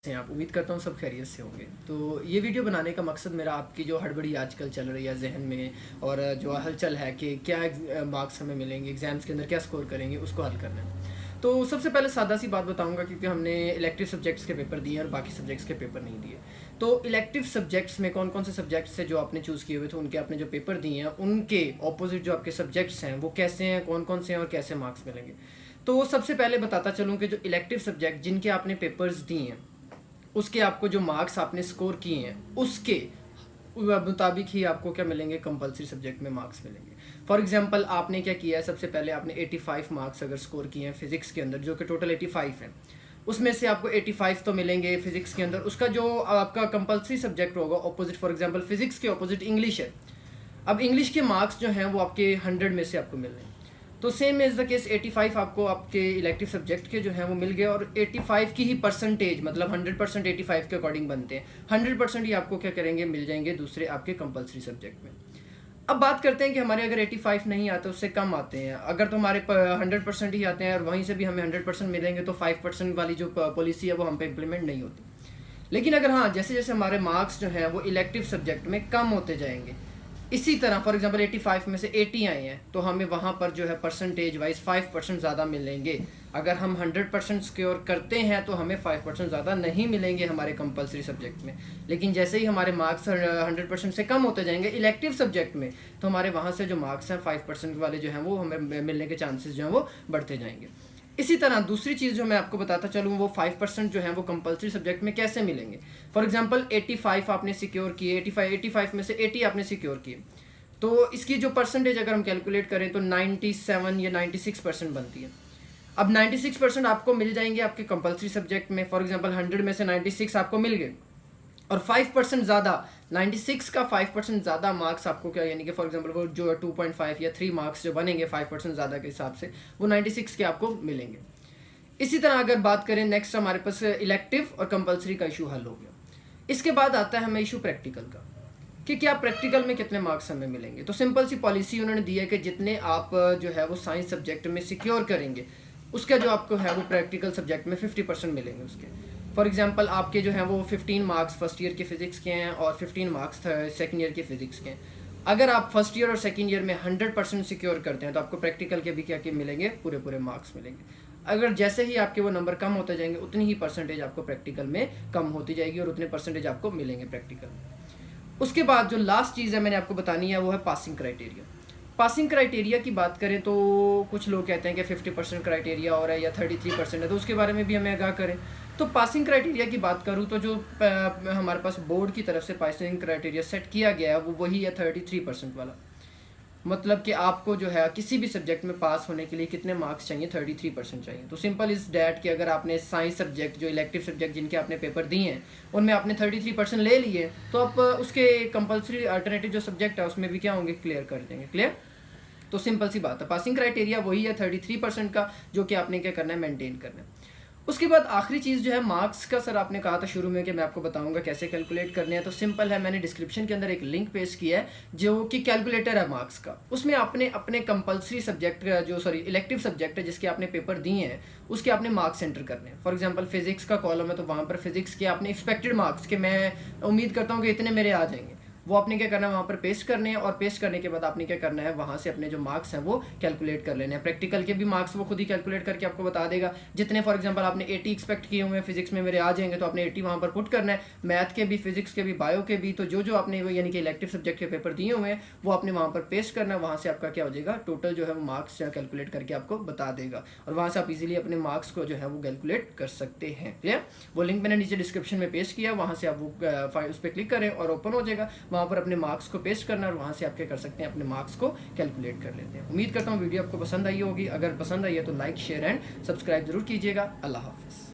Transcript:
हैं आप। उम्मीद करता हूँ सब खैरियत से होंगे। तो ये वीडियो बनाने का मकसद मेरा आपकी जो हड़बड़ी आजकल चल रही है ज़हन में और जो हलचल है कि क्या मार्क्स हमें मिलेंगे, एग्ज़ाम्स के अंदर क्या स्कोर करेंगे, उसको हल करना है। तो सबसे पहले सादा सी बात बताऊंगा, क्योंकि हमने इलेक्टिव सब्जेक्ट्स के पेपर दिए और बाकी सब्जेक्ट्स के पेपर नहीं दिए। तो इलेक्टिव सब्जेक्ट्स में कौन कौन से सब्जेक्ट्स है जो आपने चूज़ किए हुए थे, उनके आपने जो पेपर दिए हैं उनके ऑपोजिट जो आपके सब्जेक्ट्स हैं वो कैसे हैं, कौन कौन से हैं और कैसे मार्क्स मिलेंगे। तो सबसे पहले बताता चलूँ कि जो इलेक्टिव सब्जेक्ट जिनके आपने पेपर्स दिए हैं उसके आपको जो मार्क्स आपने स्कोर किए हैं उसके मुताबिक ही आपको क्या मिलेंगे, कंपलसरी सब्जेक्ट में मार्क्स मिलेंगे। फॉर एग्जांपल आपने क्या किया है, सबसे पहले आपने 85 मार्क्स अगर स्कोर किए हैं फिजिक्स के अंदर, जो कि टोटल 85 है, उसमें से आपको 85 तो मिलेंगे फिजिक्स के अंदर। उसका जो आपका कंपलसरी सब्जेक्ट होगा ऑपोजिट, फॉर एग्जांपल फिजिक्स के ऑपोजिट इंग्लिश है। अब इंग्लिश के मार्क्स जो हैं वो आपके 100 में से आपको मिल रहे हैं। तो सेम इज़ द केस 85 आपको आपके इलेक्टिव सब्जेक्ट के जो हैं वो मिल गए, और 85 की ही परसेंटेज, मतलब 100% 85 के अकॉर्डिंग बनते हैं। 100% ही आपको क्या करेंगे, मिल जाएंगे दूसरे आपके कंपलसरी सब्जेक्ट में। अब बात करते हैं कि हमारे अगर 85 नहीं आते, उससे कम आते हैं। अगर तो हमारे 100% ही आते हैं और वहीं से भी हमें 100% मिलेंगे, तो 5% वाली जो पॉलिसी है वो हम पे इम्प्लीमेंट नहीं होती। लेकिन अगर हाँ, जैसे जैसे हमारे मार्क्स जो हैं वो इलेक्टिव सब्जेक्ट में कम होते जाएंगे, इसी तरह फॉर एग्जांपल 85 में से 80 आए हैं, तो हमें वहाँ पर जो है परसेंटेज वाइज 5% ज़्यादा मिलेंगे। अगर हम 100% स्कोर करते हैं तो हमें 5% ज़्यादा नहीं मिलेंगे हमारे कंपलसरी सब्जेक्ट में। लेकिन जैसे ही हमारे मार्क्स 100% से कम होते जाएंगे इलेक्टिव सब्जेक्ट में, तो हमारे वहाँ से जो मार्क्स हैं 5% वाले जो हैं वो हमें मिलने के चांसेस जो हैं वो बढ़ते जाएंगे। इसी तरह दूसरी चीज़ जो मैं आपको बताता चलूँ, वो 5% जो है वो कंपलसरी सब्जेक्ट में कैसे मिलेंगे। फॉर एग्जांपल 85 आपने सिक्योर किए, 85 में से 80 आपने सिक्योर किए, तो इसकी जो परसेंटेज अगर हम कैलकुलेट करें तो 97 या 96% बनती है। अब 96% आपको मिल जाएंगे आपके कंपलसरी सब्जेक्ट में। फॉर एग्जांपल 100 में से 96 आपको मिल गए, और 5% ज़्यादा, 96 का 5% ज़्यादा मार्क्स आपको क्या, यानी कि फॉर एग्जांपल वो जो 2.5 या 3 मार्क्स जो बनेंगे 5% ज़्यादा के हिसाब से, वो 96 के आपको मिलेंगे। इसी तरह अगर बात करें, नेक्स्ट हमारे पास इलेक्टिव और कंपलसरी का इशू हल हो गया। इसके बाद आता है हमें इशू प्रैक्टिकल का, कि क्या प्रैक्टिकल में कितने मार्क्स हमें मिलेंगे। तो सिंपल सी पॉलिसी उन्होंने दी है कि जितने आप जो है वो साइंस सब्जेक्ट में सिक्योर करेंगे, उसका जो आपको है वो प्रैक्टिकल सब्जेक्ट में 50% मिलेंगे उसके। फॉर एग्जांपल आपके जो हैं वो 15 मार्क्स फर्स्ट ईयर के फिजिक्स के हैं और 15 मार्क्स सेकंड ईयर के फिजिक्स के हैं। अगर आप फर्स्ट ईयर और सेकंड ईयर में 100% सिक्योर करते हैं तो आपको प्रैक्टिकल के भी क्या क्या मिलेंगे, पूरे पूरे मार्क्स मिलेंगे। अगर जैसे ही आपके वो नंबर कम होते जाएंगे, उतनी ही परसेंटेज आपको प्रैक्टिकल में कम होती जाएगी और उतने परसेंटेज आपको मिलेंगे प्रैक्टिकल में। उसके बाद जो लास्ट चीज़ है मैंने आपको बतानी है, वो है पासिंग क्राइटेरिया। पासिंग क्राइटेरिया की बात करें तो कुछ लोग कहते हैं कि 50% क्राइटेरिया और है या 33% है, तो उसके बारे में भी हमें आगाह करें। तो पासिंग क्राइटेरिया की बात करूँ तो जो हमारे पास बोर्ड की तरफ से पासिंग क्राइटेरिया सेट किया गया है वो वही है 33% वाला। मतलब कि आपको जो है किसी भी सब्जेक्ट में पास होने के लिए कितने मार्क्स चाहिए, 33% चाहिए। तो सिंपल इज़ डैट कि अगर आपने साइंस सब्जेक्ट, जो इलेक्टिव सब्जेक्ट जिनके आपने पेपर दिए हैं, उनमें आपने 33% ले लिए, तो आप उसके कंपलसरी अल्टरनेटिव जो सब्जेक्ट है उसमें भी क्या होंगे, क्लियर कर देंगे। क्लियर? तो सिंपल सी बात है, पासिंग क्राइटेरिया वही है 33% का, जो कि आपने क्या करना है, मेंटेन करना है। उसके बाद आखिरी चीज़ जो है मार्क्स का। सर आपने कहा था शुरू में कि मैं आपको बताऊंगा कैसे कैलकुलेट करने हैं, तो सिंपल है, मैंने डिस्क्रिप्शन के अंदर एक लिंक पेश किया है जो कि कैलकुलेटर है मार्क्स का। उसमें आपने अपने कंपलसरी सब्जेक्ट जो इलेक्टिव सब्जेक्ट है जिसके आपने पेपर दिए हैं, उसके आपने मार्क्स एंटर करने हैं। फॉर एग्जांपल फिजिक्स का कॉलम है, तो वहाँ पर फिजिक्स के आपने एक्सपेक्टेड मार्क्स के, मैं उम्मीद करता हूँ कि इतने मेरे आ जाएंगे, वो आपने क्या करना है, वहाँ पर पेस्ट करने हैं। और पेस्ट करने के बाद आपने क्या करना है, वहाँ से अपने जो मार्क्स हैं वो कैलकुलेट कर लेने हैं। प्रैक्टिकल के भी मार्क्स वो खुद ही कैलकुलेट करके आपको बता देगा। जितने फॉर एग्जांपल आपने 80 एक्सपेक्ट किए हुए हैं फिजिक्स में, मेरे आ जाएंगे, तो आपने 80 वहाँ पर पुट करना है। मैथ के भी, फिजिक्स के भी, बायो के भी, तो जो आपने वो यानी कि इलेक्टिव सब्जेक्ट के पेपर दिए हुए हैं वो आपने वहाँ पर पेस्ट करना है। वहाँ से आपका क्या हो जाएगा, टोटल जो है वो मार्क्स कैलकुलेट करके आपको बता देगा, और वहाँ से आप इजीली अपने मार्क्स को जो है वो कैलकुलेट कर सकते हैं। क्लियर? वो लिंक मैंने नीचे डिस्क्रिप्शन में पेश किया, वहाँ से आप वो उस पर क्लिक करें और ओपन हो जाएगा। वहाँ पर अपने मार्क्स को पेस्ट करना और वहाँ से आप क्या कर सकते हैं, अपने मार्क्स को कैलकुलेट कर लेते हैं। उम्मीद करता हूँ वीडियो आपको पसंद आई होगी। अगर पसंद आई है तो लाइक, शेयर एंड सब्सक्राइब जरूर कीजिएगा। अल्लाह हाफिज़।